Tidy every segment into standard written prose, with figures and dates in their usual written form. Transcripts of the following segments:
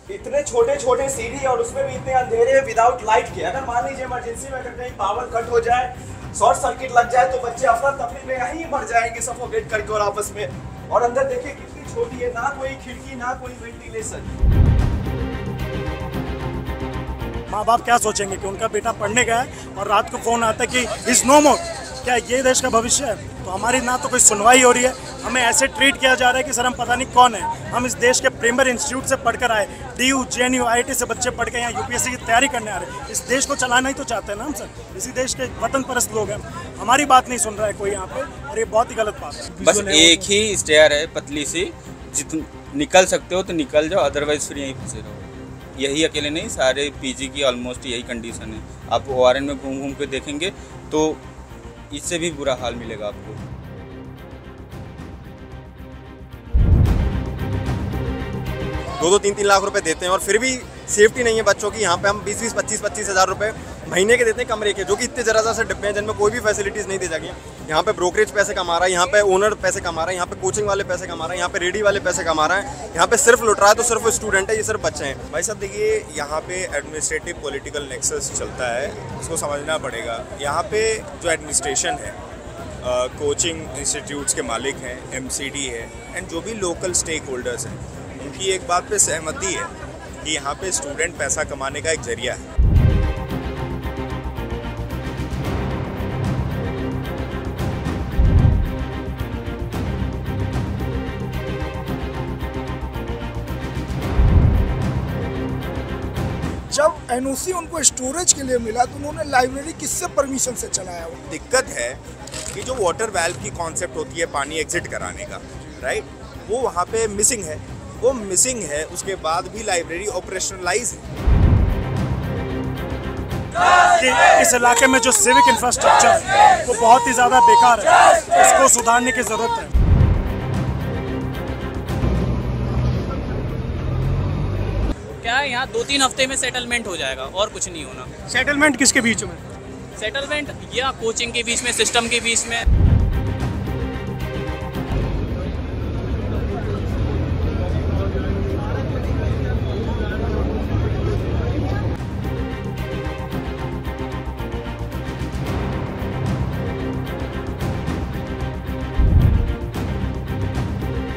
इतने छोटे छोटे सीढ़ी और उसमें भी इतने अंधेरे विदाउट लाइट के, अगर मान लीजिए इमरजेंसी में अगर कहीं पावर कट हो जाए, शॉर्ट सर्किट लग जाए तो बच्चे अफरा तफरी में यहीं मर जाएंगे सफोकेट करके और आपस में। और अंदर देखिए कितनी छोटी है, ना कोई खिड़की ना कोई वेंटिलेशन। माँ बाप क्या सोचेंगे कि उनका बेटा पढ़ने गया है और रात को फोन आता है कि इज नो मोर। क्या ये देश का भविष्य है? तो हमारी ना तो कोई सुनवाई हो रही है, हमें ऐसे ट्रीट किया जा रहा है कि सर हम पता नहीं कौन है। हम इस देश के प्रीमियर इंस्टीट्यूट से पढ़कर आए, DU, JNU, IIT से बच्चे पढ़ के यहाँ UPSC की तैयारी करने आ रहे हैं। इस देश को चलाना ही तो चाहते हैं ना हम सर, इसी देश के वतन परस्त लोग हैं। हमारी बात नहीं सुन रहा है कोई यहाँ पे, और ये बहुत ही गलत बात है। बस एक ही स्टेयर है पतली सी, निकल सकते हो तो निकल जाओ, अदरवाइज फिर यहीं फंसे रहो। यही अकेले नहीं, सारे PG की ऑलमोस्ट यही कंडीशन है। आप ORN में घूम घूम के देखेंगे तो इससे भी बुरा हाल मिलेगा आपको। 2-3 लाख रुपए देते हैं और फिर भी सेफ्टी नहीं है बच्चों की। यहाँ पे हम 20-25 हज़ार रुपए महीने के देते हैं कमरे के, जो कि इतने ज़रा से डिब्बे हैं जिनमें कोई भी फैसिलिटीज़ नहीं दी जाएगी। यहाँ पे ब्रोकरेज पैसे कमा रहा है, यहाँ पे ओनर पैसे कमा रहा है, यहाँ पे कोचिंग वाले पैसे कमा रहे हैं, यहाँ पे रेडी वाले पैसे कमा रहे हैं। यहाँ पे सिर्फ लुट रहा है तो सिर्फ स्टूडेंट है, ये सिर्फ बच्चे हैं। भाई साहब देखिए, यहाँ पे एडमिनिस्ट्रेटिव पॉलिटिकल नेक्सस चलता है, उसको समझना पड़ेगा। यहाँ पे जो एडमिनिस्ट्रेशन है, कोचिंग इंस्टीट्यूट्स के मालिक हैं, MCD है, एंड जो भी लोकल स्टेक होल्डर्स हैं, उनकी एक बात पे सहमति है कि यहाँ पे स्टूडेंट पैसा कमाने का एक जरिया है। जब NOC उनको स्टोरेज के लिए मिला तो उन्होंने लाइब्रेरी किससे परमिशन से चलाया? वो दिक्कत है कि जो वाटर वैल्व की कॉन्सेप्ट होती है पानी एग्जिट कराने का, राइट, वो वहाँ पे मिसिंग है। वो मिसिंग है, उसके बाद भी लाइब्रेरी ऑपरेशनलाइज है। कि इस इलाके में जो सिविक इंफ्रास्ट्रक्चर है वो बहुत ही ज़्यादा बेकार है, इसको सुधारने की ज़रूरत है। क्या है, यहाँ 2-3 हफ्ते में सेटलमेंट हो जाएगा और कुछ नहीं होना। सेटलमेंट किसके बीच में? सेटलमेंट या कोचिंग के बीच में, सिस्टम के बीच में।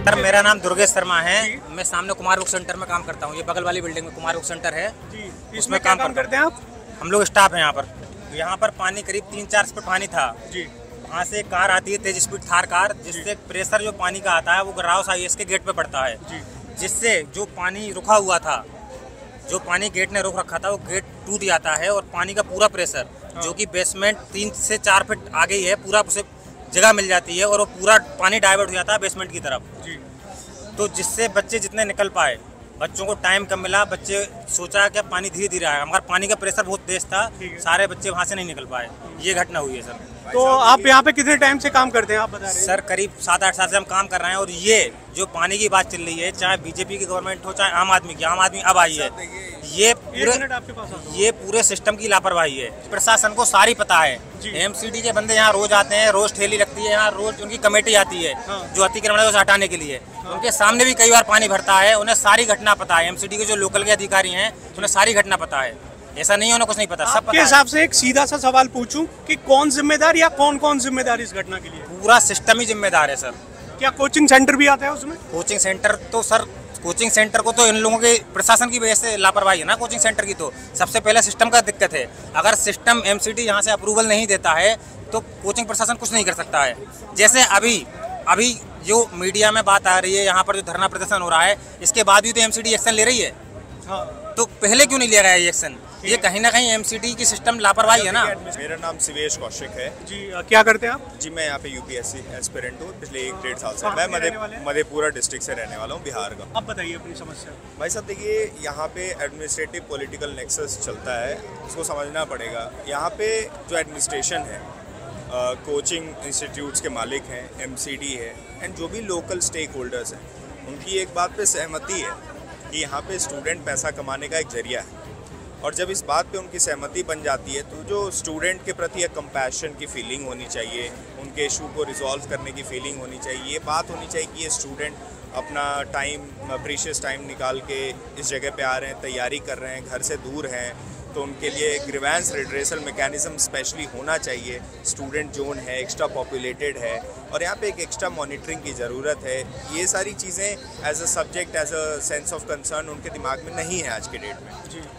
सर मेरा नाम दुर्गेश शर्मा है, मैं सामने कुमार बुक सेंटर में काम करता हूँ। ये बगल वाली बिल्डिंग में कुमार बुक सेंटर है जी, उसमें काम करते हैं आप? हम लोग स्टाफ हैं यहाँ पर। यहाँ पर पानी करीब 3-4 फुट पानी था जी। वहाँ से कार आती है, तेज स्पीड थार कार, जिससे प्रेशर जो पानी का आता है वो राउस IAS के गेट पे पड़ता है, जिससे जो पानी रुका हुआ था, जो पानी गेट ने रोक रखा था, वो गेट टूट जाता है और पानी का पूरा प्रेशर जो कि बेसमेंट 3 से 4 फीट आगे ही है, पूरा उसे जगह मिल जाती है और वो पूरा पानी डाइवर्ट हो जाता है बेसमेंट की तरफ जी। तो जिससे बच्चे जितने निकल पाए, बच्चों को टाइम कम मिला, बच्चे सोचा कि पानी धीरे धीरे आएगा, मगर पानी का प्रेशर बहुत तेज था, सारे बच्चे वहाँ से नहीं निकल पाए। ये घटना हुई है सर। तो आप यहाँ पे कितने टाइम से काम करते हैं आप बता रहे हैं? सर करीब 7-8 साल से हम काम कर रहे हैं। और ये जो पानी की बात चल रही है, चाहे BJP की गवर्नमेंट हो चाहे आम आदमी की, आम आदमी अब आई है, ये पूरे सिस्टम की लापरवाही है। प्रशासन को सारी पता है, MCD के बंदे यहाँ रोज आते हैं, रोज ठेली लगती है यहाँ, रोज उनकी कमेटी आती है जो अतिक्रमण है उसे हटाने के लिए। उनके सामने भी कई बार पानी भरता है, उन्हें सारी घटना पता है। MCD के जो लोकल के अधिकारी हैं उन्हें सारी घटना पता है, ऐसा नहीं होना कुछ नहीं पता, सब पता है। आपके हिसाब से एक सीधा सा सवाल पूछूं कि कौन जिम्मेदार या कौन कौन जिम्मेदार इस घटना के लिए? पूरा सिस्टम ही जिम्मेदार है सर। क्या कोचिंग सेंटर भी आता है उसमें? कोचिंग सेंटर तो सर, कोचिंग सेंटर को तो इन लोगों के प्रशासन की वजह से लापरवाही है ना। कोचिंग सेंटर की तो सबसे पहले सिस्टम का दिक्कत है। अगर सिस्टम MCD यहाँ से अप्रूवल नहीं देता है तो कोचिंग प्रशासन कुछ नहीं कर सकता है। जैसे अभी जो मीडिया में बात आ रही है, यहाँ पर जो धरना प्रदर्शन हो रहा है, इसके बाद भी तो MCD एक्शन ले रही है। तो पहले क्यों नहीं लिया गया ये एक्शन? ये कहीं ना कहीं MCD की सिस्टम लापरवाही है ना। मेरा नाम शिवेश कौशिक है जी। क्या करते हैं आप? जी मैं यहाँ पे UPSC एस्पिरेंट हूँ पिछले 1-1.5 साल से। मैं मधेपुरा डिस्ट्रिक्ट से रहने वाला हूँ, बिहार का। अब बताइए अपनी समस्या। भाई साहब देखिए, यहाँ पे एडमिनिस्ट्रेटिव पॉलिटिकल नेक्सस चलता है, उसको समझना पड़ेगा। यहाँ पे जो एडमिनिस्ट्रेशन है, कोचिंग इंस्टीट्यूट्स के मालिक हैं, MCD है, एंड जो भी लोकल स्टेक होल्डर्स हैं, उनकी एक बात पे सहमति है कि यहाँ पे स्टूडेंट पैसा कमाने का एक जरिया है। और जब इस बात पे उनकी सहमति बन जाती है तो जो स्टूडेंट के प्रति एक कंपैशन की फीलिंग होनी चाहिए, उनके इशू को रिजॉल्व करने की फीलिंग होनी चाहिए, ये बात होनी चाहिए कि ये स्टूडेंट अपना टाइम, प्रीशियस टाइम निकाल के इस जगह पे आ रहे हैं, तैयारी कर रहे हैं, घर से दूर हैं, तो उनके लिए ग्रीवेंस रिड्रेसल मैकेनिज्म स्पेशली होना चाहिए। स्टूडेंट जोन है, एक्स्ट्रा पॉपुलेटेड है और यहाँ पे एक एक्स्ट्रा मॉनिटरिंग की ज़रूरत है। ये सारी चीज़ें as a subject, as a sense of concern उनके दिमाग में नहीं है आज के डेट में।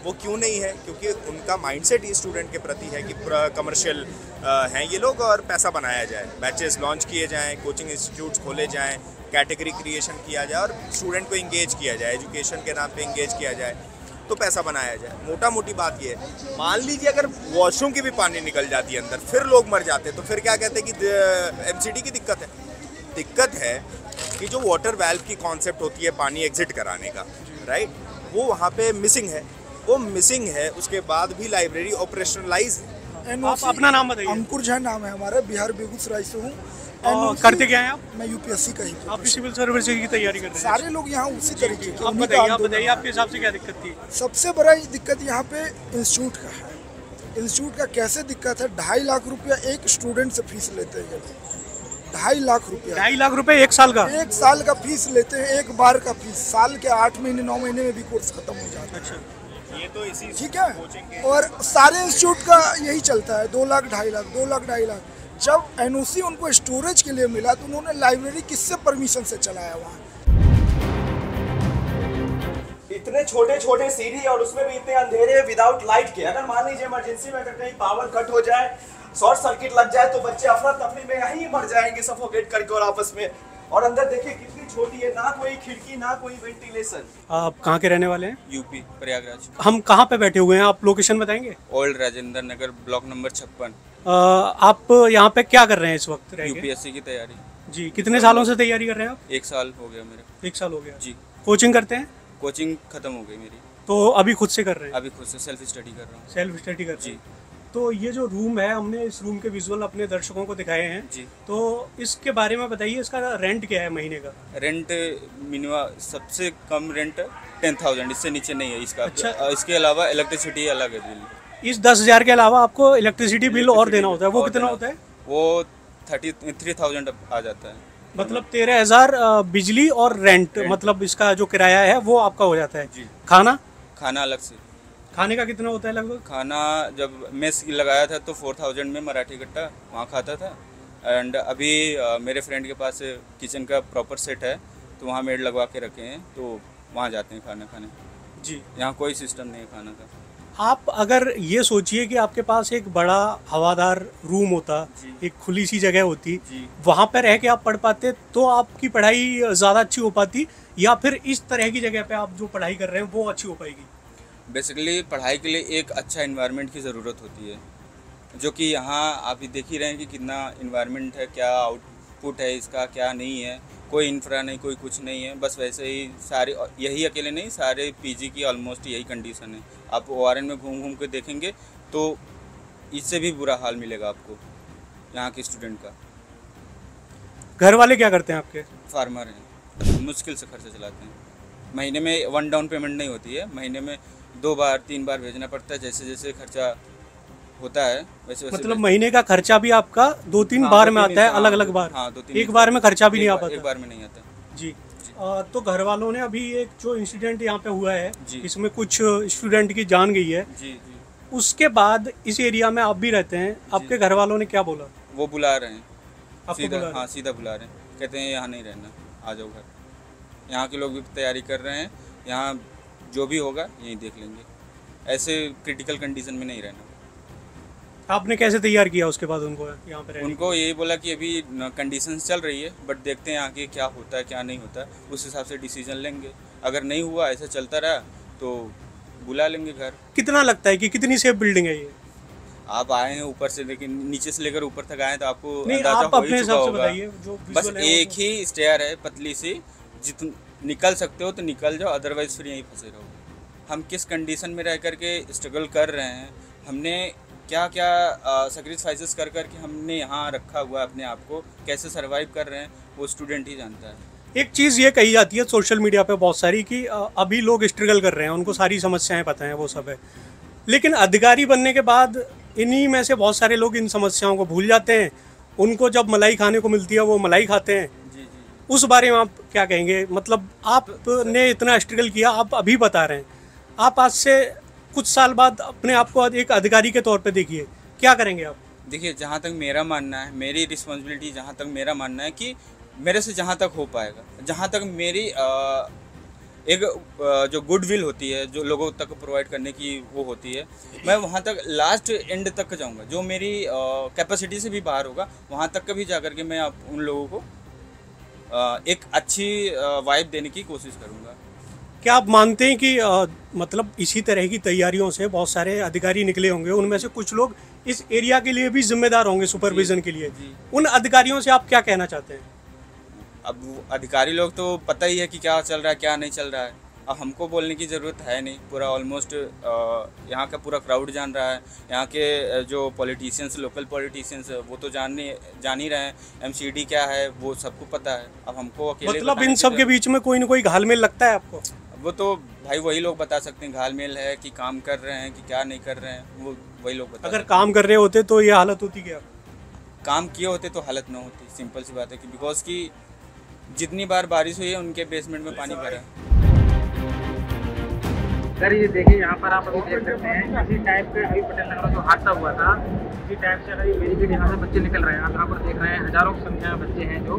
वो क्यों नहीं है? क्योंकि उनका माइंडसेट ही स्टूडेंट के प्रति है कि कमर्शियल हैं ये लोग और पैसा बनाया जाए, बैचेस लॉन्च किए जाएँ, कोचिंग इंस्टीट्यूट्स खोले जाएँ, कैटेगरी क्रिएशन किया जाए और स्टूडेंट को इंगेज किया जाए, एजुकेशन के नाम पे इंगेज किया जाए तो पैसा बनाया जाए। मोटा मोटी बात ये है। मान लीजिए अगर वॉशरूम की भी पानी निकल जाती है अंदर, फिर लोग मर जाते तो फिर क्या कहते हैं कि एमसीडी की दिक्कत है। दिक्कत है कि जो वाटर वाल्व की कॉन्सेप्ट होती है पानी एग्जिट कराने का, राइट, वो वहाँ पे मिसिंग है। वो मिसिंग है, उसके बाद भी लाइब्रेरी ऑपरेशनलाइज है। आप अपना नाम बताइए। अंकुर झा नाम है हमारा, बिहार बेगूसराय से हूँ। करते क्या हैं आप? मैं यूपीएससी का ही। आप सिविल सर्विस की तैयारी कर रहे हैं? सारे लोग यहाँ उसी तरीके के। आप बताइए आपके हिसाब से क्या दिक्कत थी? सबसे बड़ा दिक्कत यहाँ पे इंस्टीट्यूट का है। इंस्टीट्यूट का कैसे दिक्कत है? 2.5 लाख रुपया एक स्टूडेंट से फीस लेते हैं। 2.5 लाख रुपया। 2.5 लाख रुपए एक साल का? एक साल का फीस लेते हैं, एक बार का फीस। साल के 8 महीने 9 महीने में भी कोर्स खत्म हो जाता है। अच्छा, ये तो इसी ठीक है। और सारे इंस्टीट्यूट का यही चलता है, 2 लाख 2.5 लाख 2 लाख 2.5 लाख। जब एनओसी उनको स्टोरेज के लिए मिला तो उन्होंने लाइब्रेरी किससे परमिशन से चलाया वहाँ? इतने छोटे छोटे सीढ़ी और उसमें भी इतने अंधेरे विदाउट लाइट के। अगर मान लीजिए इमरजेंसी में अगर कहीं पावर कट हो जाए, शॉर्ट सर्किट लग जाए तो बच्चे अफरा तफरी में यहीं मर जाएंगे सफोकेट करके और आपस में। और अंदर देखिए कितनी छोटी है, ना कोई खिड़की ना कोई वेंटिलेशन। आप कहाँ के रहने वाले हैं? यूपी, प्रयागराज। हम कहाँ पे बैठे हुए हैं, आप लोकेशन बताएंगे? Old Rajendra Nagar, block number 56। आप यहाँ पे क्या कर रहे हैं इस वक्त? यूपीएससी की तैयारी। जी, कितने सालों से तैयारी कर रहे हैं आप? 1 साल हो गया मेरा। 1 साल हो गया जी। कोचिंग करते हैं? कोचिंग खत्म हो गई मेरी। तो अभी खुद से कर रहे हैं? अभी खुद से सेल्फ स्टडी कर रहा हूँ। सेल्फ स्टडी कर रहे जी। हैं। तो ये जो रूम है, हमने इस रूम के विजुअल अपने दर्शकों को दिखाए हैं जी। तो इसके बारे में बताइए, इसका रेंट क्या है महीने का? रेंट मिनिमम सबसे कम रेंट 10,000, इससे नीचे नहीं है इसका। अच्छा। इसके अलावा इलेक्ट्रिसिटी अलग है बिल। इस 10,000 के अलावा आपको इलेक्ट्रिसिटी बिल और देना होता है? वो कितना होता है? वो 33,000 आ जाता है। मतलब 13,000 बिजली और रेंट, मतलब इसका जो किराया है वो आपका हो जाता है। जी। खाना? खाना अलग से। खाने का कितना होता है लगभग? खाना जब मेस लगाया था तो 4,000 में मराठी कट्टा वहाँ खाता था। एंड अभी मेरे फ्रेंड के पास किचन का प्रॉपर सेट है तो वहाँ मेड लगवा के रखे हैं, तो वहाँ जाते हैं खाना खाने। जी। यहाँ कोई सिस्टम नहीं है खाना का। आप अगर ये सोचिए कि आपके पास एक बड़ा हवादार रूम होता, एक खुली सी जगह होती, वहाँ पर रह के आप पढ़ पाते तो आपकी पढ़ाई ज़्यादा अच्छी हो पाती, या फिर इस तरह की जगह पे आप जो पढ़ाई कर रहे हैं वो अच्छी हो पाएगी? बेसिकली पढ़ाई के लिए एक अच्छा इन्वायरमेंट की ज़रूरत होती है, जो कि यहाँ आप देख ही रहे हैं कि कितना इन्वायरमेंट है, क्या आउटपुट है इसका, क्या नहीं है। कोई इंफ्रा नहीं, कोई कुछ नहीं है, बस वैसे ही सारे, यही अकेले नहीं, सारे पीजी की ऑलमोस्ट यही कंडीशन है। आप ओआरएन में घूम घूम के देखेंगे तो इससे भी बुरा हाल मिलेगा आपको यहाँ के स्टूडेंट का। घर वाले क्या करते हैं आपके? फार्मर हैं, मुश्किल से खर्चा चलाते हैं। महीने में 1 डाउन पेमेंट नहीं होती है, महीने में 2 बार 3 बार भेजना पड़ता है। जैसे जैसे खर्चा होता है वैसे वैसे। मतलब महीने का खर्चा भी आपका 2-3 बार में आता है? अलग अलग बार? हाँ, 2-3 एक बार में खर्चा भी नहीं आ पाता? एक बार में नहीं आता जी। तो घर वालों ने अभी एक जो इंसिडेंट यहाँ पे हुआ है जी। इसमें कुछ स्टूडेंट की जान गई है जी। उसके बाद इस एरिया में आप भी रहते हैं, आपके घर वालों ने क्या बोला? वो बुला रहे हैं आपको सीधा। बुला रहे हैं? हाँ, सीधा बुला रहे हैं, कहते हैं यहाँ नहीं रहना, आ जाओ घर। यहाँ के लोग भी तैयारी कर रहे हैं, यहाँ जो भी होगा यहीं देख लेंगे, ऐसे क्रिटिकल कंडीशन में नहीं रहना। आपने कैसे तैयार किया उसके बाद उनको यहाँ पे? उनको यही बोला कि अभी कंडीशंस चल रही है, बट देखते हैं आगे क्या होता है क्या नहीं होता है, उस हिसाब से डिसीजन लेंगे। अगर नहीं हुआ, ऐसा चलता रहा तो बुला लेंगे घर। कितना लगता है कि कितनी सेफ बिल्डिंग है ये? आप आए हैं ऊपर से, लेकिन नीचे से लेकर ऊपर तक आए तो आपको नहीं, अंदाजा आप हो ही अपने चुका हिसाब से होगा। बताइए जो बस visual है एक ही स्टेयर है पतली सी, जितन निकल सकते हो तो निकल जाओ, अदरवाइज फिर यहीं फंसे रहो। हम किस कंडीशन में रह करके स्ट्रगल कर रहे हैं, हमने क्या क्या सेक्रीफाइसेस कर करके हमने यहाँ रखा हुआ है अपने आप को, कैसे सरवाइव कर रहे हैं, वो स्टूडेंट ही जानता है। एक चीज़ ये कही जाती है सोशल मीडिया पे बहुत सारी कि अभी लोग स्ट्रगल कर रहे हैं, उनको सारी समस्याएं पता हैं, वो सब है, लेकिन अधिकारी बनने के बाद इन्हीं में से बहुत सारे लोग इन समस्याओं को भूल जाते हैं। उनको जब मलाई खाने को मिलती है वो मलाई खाते हैं, उस बारे में आप क्या कहेंगे? मतलब आपने इतना स्ट्रगल किया, आप अभी बता रहे हैं, आप आज से कुछ साल बाद अपने आप को एक अधिकारी के तौर पे देखिए, क्या करेंगे आप? देखिए, जहाँ तक मेरा मानना है, मेरी रिस्पॉन्सिबिलिटी जहाँ तक मेरा मानना है कि मेरे से जहाँ तक हो पाएगा, जहाँ तक मेरी एक जो गुडविल होती है, जो लोगों तक प्रोवाइड करने की वो होती है, मैं वहाँ तक लास्ट एंड तक जाऊँगा। जो मेरी कैपेसिटी से भी बाहर होगा, वहाँ तक कभी जा कर के मैं उन लोगों को एक अच्छी वाइब देने की कोशिश करूँगा। क्या आप मानते हैं कि मतलब इसी तरह की तैयारियों से बहुत सारे अधिकारी निकले होंगे, उनमें से कुछ लोग इस एरिया के लिए भी जिम्मेदार होंगे, सुपरविजन के लिए? उन अधिकारियों से आप क्या कहना चाहते हैं? अब अधिकारी लोग तो पता ही है कि क्या चल रहा है, क्या नहीं चल रहा है। अब हमको बोलने की ज़रूरत है नहीं, पूरा ऑलमोस्ट यहाँ का पूरा क्राउड जान रहा है। यहाँ के जो पॉलिटिशियंस, लोकल पॉलिटिशियंस, वो तो जान ही रहे हैं एमसीडी क्या है, वो सबको पता है। अब हमको अकेले मतलब इन सब के बीच में कोई ना कोई घालमेल लगता है आपको? वो तो भाई वही लोग बता सकते हैं, घालमेल है कि काम कर रहे हैं कि क्या नहीं कर रहे हैं, वो वही लोग बता। अगर काम कर रहे होते तो ये हालत होती क्या? काम किए होते तो हालत ना होती, सिंपल सी बात है कि बिकॉज की जितनी बार बारिश हुई है उनके बेसमेंट में पानी भरा है। सर ये देखिए, यहाँ पर आप अभी देख सकते हैं, इसी टाइप के अभी पटेल नगर में जो हादसा हुआ था, इसी टाइप से अगर ये बैरिकेड यहाँ से बच्चे निकल रहे हैं, आप यहाँ पर देख रहे हैं हजारों की संख्या में बच्चे हैं जो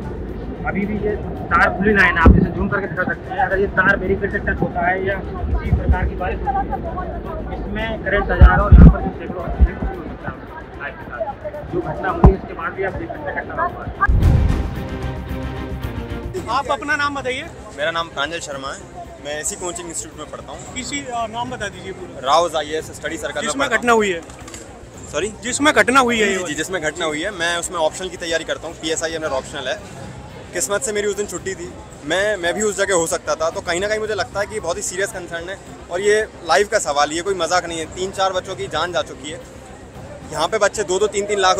अभी भी ये तार खुली लाइन है, आप इसे जूम करके दिखा सकते हैं। अगर ये तार बैरिकेड से टच होता है या किसी प्रकार की बारिश होती है तो इसमें करंट आ जाएगा और यहाँ पर जो सैकड़ों बच्चे हो सकता है लाइफ के साथ। जो घटना हुई इसके बाद भी आप देख सकते हैं घटना हुआ। आप अपना नाम बताइए। मेरा नाम प्रांजल शर्मा है, मैं इसी कोचिंग इंस्टीट्यूट में पढ़ता हूँ। किसी नाम बता दीजिए पूरा। Rouse IAS study circle. जिसमें घटना हुई है? सॉरी, जिसमें घटना हुई है? जी, जिसमें घटना हुई है। मैं उसमें ऑप्शनल की तैयारी करता हूँ, PSI मेरा ऑप्शनल है। किस्मत से मेरी उस दिन छुट्टी थी, मैं भी उस जगह हो सकता था, तो कहीं ना कहीं मुझे लगता है कि बहुत ही सीरियस कंसर्न है और ये लाइफ का सवाल, ये कोई मजाक नहीं है। 3-4 बच्चों की जान जा चुकी है। यहाँ पे बच्चे 2-3 लाख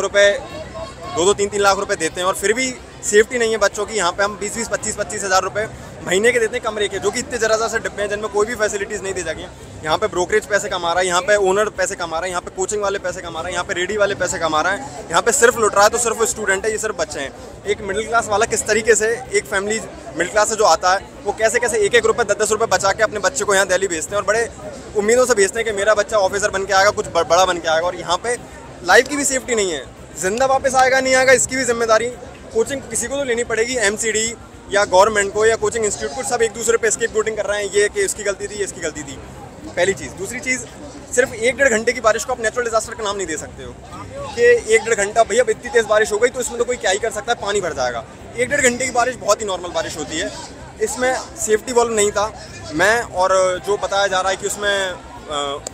रुपए देते हैं और फिर भी सेफ्टी नहीं है बच्चों की। यहाँ पे हम 20-20, 25-25 हज़ार रुपये महीने के देते हैं कमरे के, जो कि इतने ज़रा से डिब्बे हैं जिनमें कोई भी फैसिलिटीज़ नहीं दी जाती हैं। यहाँ पे ब्रोकरेज पैसे कमा रहा है, यहाँ पे ओनर पैसे कमा रहा है, यहाँ पे कोचिंग वाले पैसे कमा रहे हैं, यहाँ पे रेडी वाले पैसे कमा रहे हैं। यहाँ पे सिर्फ लुट रहा है तो सिर्फ स्टूडेंट है, ये सिर्फ बच्चे हैं। एक मिडिल क्लास वाला किस तरीके से, एक फैमिली मिडिल क्लास से जो आता है वो कैसे 1-1 रुपये 10-10 रुपये बचा के अपने बच्चे को यहाँ दिल्ली भेजते हैं और बड़े उम्मीदों से भेजते हैं कि मेरा बच्चा ऑफिसर बन के आएगा, कुछ बड़ा बन के आएगा। और यहाँ पे लाइफ की भी सेफ्टी नहीं है, जिंदा वापस आएगा नहीं आएगा इसकी भी जिम्मेदारी कोचिंग किसी को तो लेनी पड़ेगी। MCD या गवर्नमेंट को या कोचिंग इंस्टीट्यूट को, सब एक दूसरे पे स्केप गोटिंग कर रहे हैं, ये कि इसकी गलती थी, ये इसकी गलती थी। पहली चीज़। दूसरी चीज़, सिर्फ 1-1.5 घंटे की बारिश को आप नेचुरल डिजास्टर का नाम नहीं दे सकते हो कि 1-1.5 घंटा भैया इतनी तेज़ बारिश हो गई तो इसमें तो कोई क्या ही कर सकता है, पानी भर जाएगा। 1-1.5 घंटे की बारिश बहुत ही नॉर्मल बारिश होती है। इसमें सेफ्टी वॉल्व नहीं था। मैं और जो बताया जा रहा है कि उसमें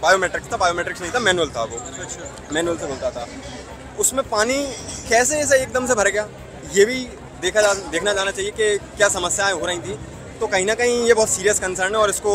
बायोमेट्रिक्स था, बायोमेट्रिक्स नहीं था, मैनुअल था, वो मैनुअल से खुलता था। उसमें पानी कैसे ऐसे एकदम से भर गया, ये भी देखना जाना चाहिए कि क्या समस्याएं हो रही थी। तो कहीं ना कहीं ये बहुत सीरियस कंसर्न है और इसको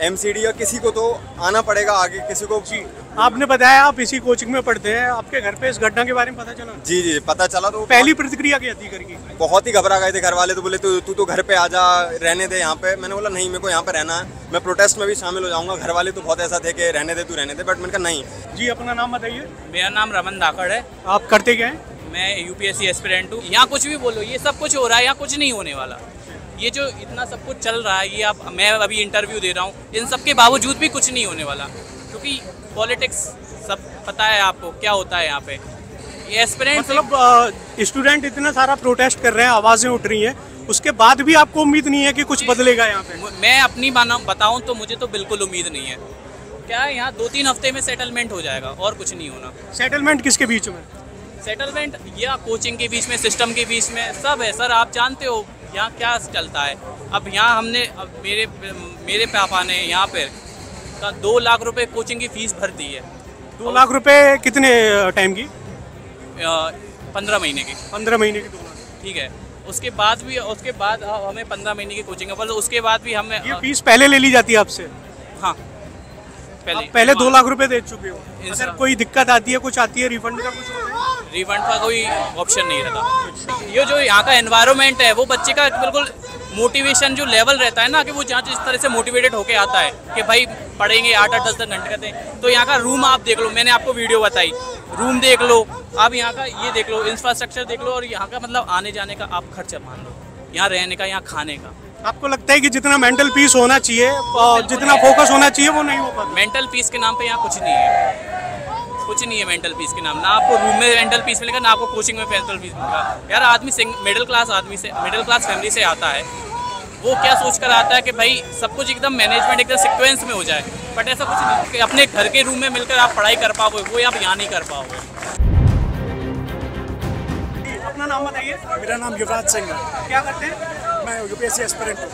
MCD या किसी को तो आना पड़ेगा आगे, किसी को। जी, आपने बताया आप इसी कोचिंग में पढ़ते हैं, आपके घर पे इस घटना के बारे में पता चला? जी, पता चला। तो पहली प्रतिक्रिया क्या थी घर की? बहुत ही घबरा गए थे घर वाले, तो बोले तू तो घर पे आ जा, रहने दे यहाँ पे। मैंने बोला नहीं, मेरे को यहाँ पे रहना है, मैं प्रोटेस्ट में भी शामिल हो जाऊँगा। घर वाले तो बहुत ऐसा थे कि रहने दे, बट मैंने कहा नहीं। जी, अपना नाम बताइए। मेरा नाम रमन धाकड़ है। आप करते क्या हैं? मैं UPSC एस्पिरेंट हूँ। यहाँ कुछ भी बोलो, ये सब कुछ हो रहा है, यहाँ कुछ नहीं होने वाला। ये जो इतना सब कुछ चल रहा है, ये मैं अभी इंटरव्यू दे रहा हूँ, इन सब के बावजूद भी कुछ नहीं होने वाला, क्योंकि पॉलिटिक्स सब पता है आपको क्या होता है यहाँ पे। ये एस्पिरेंट मतलब स्टूडेंट इतना सारा प्रोटेस्ट कर रहे हैं, आवाज़ें उठ रही हैं, उसके बाद भी आपको उम्मीद नहीं है कि कुछ बदलेगा यहाँ पे? मैं अपनी बताऊँ तो मुझे तो बिल्कुल उम्मीद नहीं है। क्या है, यहाँ 2-3 हफ्ते में सेटलमेंट हो जाएगा और कुछ नहीं होना। सेटलमेंट किसके बीच में? सेटलमेंट या कोचिंग के बीच में, सिस्टम के बीच में, सब है सर। आप जानते हो यहाँ क्या चलता है। अब यहाँ हमने मेरे पापा ने यहाँ पे 2 लाख रुपए कोचिंग की फीस भर दी है। 2 लाख रुपए कितने टाइम की? 15 महीने की। 15 महीने की 2 लाख, ठीक है। उसके बाद हमें 15 महीने की कोचिंग है, पर उसके बाद भी हमें ये फीस पहले ले ली जाती है आपसे? हाँ, पहले 2 लाख रुपए दे चुके हो। अगर कोई दिक्कत आती है, कुछ आती है, रिफंड का कुछ होता है? रिफंड का कोई ऑप्शन नहीं रहता। ये जो यहाँ का एनवायरनमेंट है, वो बच्चे का बिल्कुल मोटिवेशन जो लेवल रहता है ना, कि वो जहाँ जिस तरह से मोटिवेटेड होके आता है कि भाई पढ़ेंगे 8-8, 10-10 घंटे करते हैं। तो यहाँ का रूम आप देख लो, मैंने आपको वीडियो बताई, रूम देख लो, आप यहाँ का ये देख लो, इंफ्रास्ट्रक्चर देख लो, और यहाँ का मतलब आने जाने का आप खर्चा मान लो, यहाँ रहने का, यहाँ खाने का। आपको लगता है कि जितना मेंटल पीस होना चाहिए और जितना फोकस होना चाहिए वो नहीं हो पा रहा? मेंटल पीस के नाम पे यहाँ कुछ नहीं है, कुछ नहीं है मेंटल पीस के नाम। ना आपको रूम में मेंटल पीस मिलेगा, ना आपको कोचिंग में मेंटल पीस मिलेगा। यार आदमी मिडिल क्लास फैमिली से आता है, वो क्या सोच कर आता है कि भाई सब कुछ एकदम मैनेजमेंट एकदम सीक्वेंस में हो जाए, बट ऐसा कुछ नहीं कि अपने घर के रूम में मिलकर आप पढ़ाई कर पाओगे, वो आप यहाँ नहीं कर पाओगे। अपना नाम बताइए। मेरा नाम युवराज सिंह है। क्या करते हैं? मैं यूपीएससी एस्पिरेंट हूँ,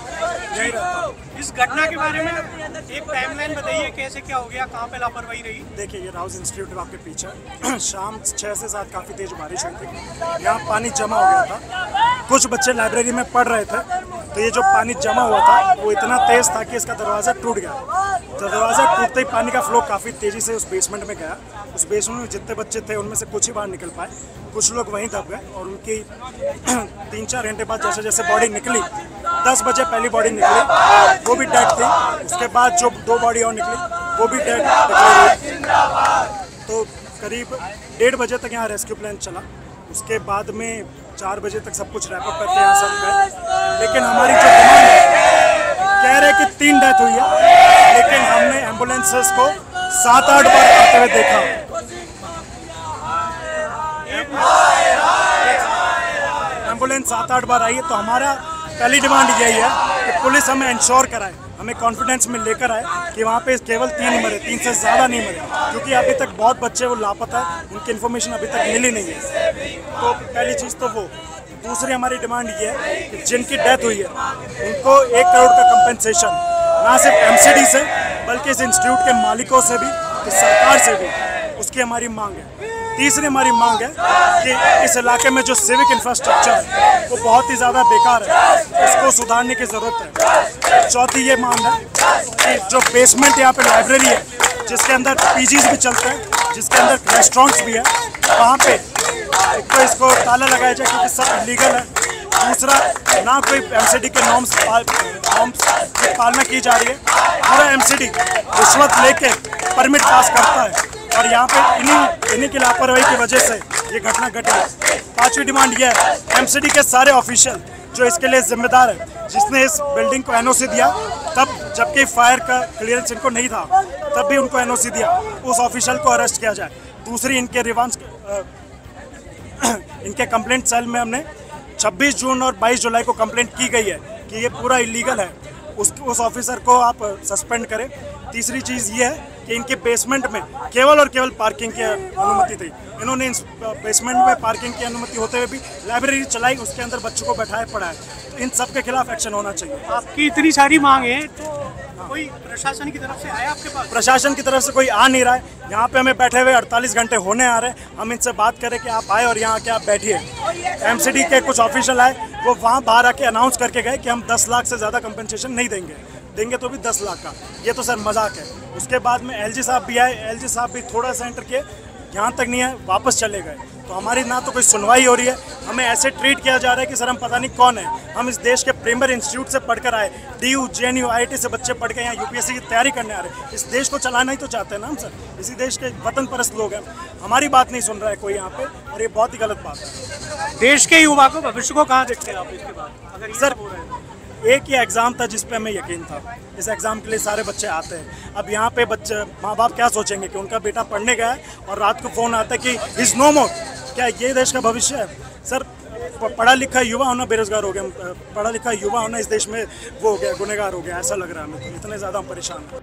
यहीं रहता हूँ। इस घटना के बारे में एक टाइमलाइन बताइए, कैसे क्या हो गया, कहाँ पे लापरवाही रही? देखिए, ये राउस इंस्टीट्यूट आपके पीछे शाम 6 से 7 काफ़ी तेज बारिश हुई थी। यहाँ पानी जमा हो गया था, कुछ बच्चे लाइब्रेरी में पढ़ रहे थे, तो ये जो पानी जमा हुआ था वो इतना तेज़ था कि इसका दरवाज़ा टूट गया। तो दरवाज़ा टूटते ही पानी का फ्लो काफ़ी तेज़ी से उस बेसमेंट में गया। उस बेसमेंट में जितने बच्चे थे उनमें से कुछ ही बाहर निकल पाए, कुछ लोग वहीं दब गए और उनकी 3-4 घंटे बाद जैसे जैसे बॉडी निकली, 10 बजे पहली बॉडी निकली, वो भी डेड थी। उसके बाद जो 2 बॉडी और निकली वो भी डेड निकली। तो करीब 1:30 बजे तक यहाँ रेस्क्यू प्लान चला। उसके बाद में 4 बजे तक सब कुछ रैप अप करके यहाँ सब गए। लेकिन हमारी जो डिमांड है, कह रहे कि 3 डेथ हुई है, लेकिन हमने एम्बुलेंसेस को 7-8 बार आते हुए देखा। एम्बुलेंस 7-8 बार आई है। तो हमारा पहली डिमांड यही है कि पुलिस हमें इंश्योर कराए, हमें कॉन्फिडेंस में लेकर आए कि वहाँ पे केवल 3 ही मरे, 3 से ज़्यादा नहीं मरे, क्योंकि अभी तक बहुत बच्चे वो लापता है, उनकी इन्फॉर्मेशन अभी तक मिली नहीं है। तो पहली चीज़ तो वो। दूसरी हमारी डिमांड ये है कि जिनकी डेथ हुई है उनको 1 करोड़ का कंपनसेशन, ना सिर्फ एमसीडी से बल्कि इस इंस्टीट्यूट के मालिकों से भी, इस सरकार से भी, उसकी हमारी मांग है। तीसरी हमारी मांग है कि इस इलाके में जो सिविक इंफ्रास्ट्रक्चर है वो बहुत ही ज़्यादा बेकार है, उसको सुधारने की ज़रूरत है। चौथी ये मांग है कि जो बेसमेंट यहाँ पे लाइब्रेरी है, जिसके अंदर पीजीज भी चलते हैं, जिसके अंदर रेस्टोरेंट्स भी है, वहाँ पे एक तो इसको ताला लगाया जाए क्योंकि सब इलीगल है। दूसरा, ना कोई एमसीडी के नॉर्म्स की पालना की जा रही है। पूरा एमसीडी रिश्वत लेके परमिट पास करता है और यहाँ पे इन्हीं की लापरवाही की वजह से ये घटना घटी है। 5वीं डिमांड ये है, एमसीडी के सारे ऑफिशियल जो इसके लिए जिम्मेदार है, जिसने इस बिल्डिंग को एनओसी दिया, तब जबकि फायर का क्लियरेंस इनको नहीं था, तब भी उनको एनओसी दिया, उस ऑफिशियल को अरेस्ट किया जाए। दूसरी, इनके कंप्लेंट सेल में हमने 26 जून और 22 जुलाई को कंप्लेंट की गई है कि ये पूरा इलीगल है, उस ऑफिसर को आप सस्पेंड करें। तीसरी चीज़ ये है कि इनके बेसमेंट में केवल और केवल पार्किंग की अनुमति थी। इन्होंने इस बेसमेंट में पार्किंग की अनुमति होते हुए भी लाइब्रेरी चलाई, उसके अंदर बच्चों को बैठाए पढ़ाए। तो इन सब के खिलाफ एक्शन होना चाहिए। आपकी इतनी सारी मांग है, तो कोई प्रशासन की तरफ से आया आपके पास? प्रशासन की तरफ से कोई आ नहीं रहा है। यहाँ पे हमें बैठे हुए 48 घंटे होने आ रहे हैं। हम इनसे बात करें कि आप आए और यहाँ आके आप बैठिए। एमसीडी के कुछ ऑफिशियल आए, वो वहाँ बाहर आके अनाउंस करके गए कि हम 10 लाख से ज़्यादा कंपनसेशन नहीं देंगे तो भी 10 लाख का। ये तो सर मजाक है। उसके बाद में एलजी साहब भी आए, एलजी साहब भी थोड़ा सा एंटर किए, यहाँ तक नहीं है, वापस चले गए। तो हमारी ना तो कोई सुनवाई हो रही है, हमें ऐसे ट्रीट किया जा रहा है कि सर हम पता नहीं कौन है। हम इस देश के प्रीमियर इंस्टीट्यूट से पढ़कर आए, DU, JNU, IIT से बच्चे पढ़ के यहाँ यूपीएससी की तैयारी करने आ रहे हैं। इस देश को चलाना ही तो चाहते हैं ना हम सर, इसी देश के वतन परस्त लोग हैं। हमारी बात नहीं सुन रहा है कोई यहाँ पे, और ये बहुत ही गलत बात है। देश के युवा को, भविष्य को कहाँ देखते हैं आप इसके बाद? अगर सर, एक ही एग्ज़ाम था जिस पे हमें यकीन था, इस एग्ज़ाम के लिए सारे बच्चे आते हैं। अब यहाँ पे बच्चे, माँ बाप क्या सोचेंगे कि उनका बेटा पढ़ने गया है और रात को फ़ोन आता है कि इज़ नो मोर। क्या ये देश का भविष्य है? सर, पढ़ा लिखा युवा होना बेरोजगार हो गया, पढ़ा लिखा युवा होना इस देश में वो हो गया, गुनहगार हो गया, ऐसा लग रहा है हमें। तो इतने ज़्यादा हम परेशान हैं।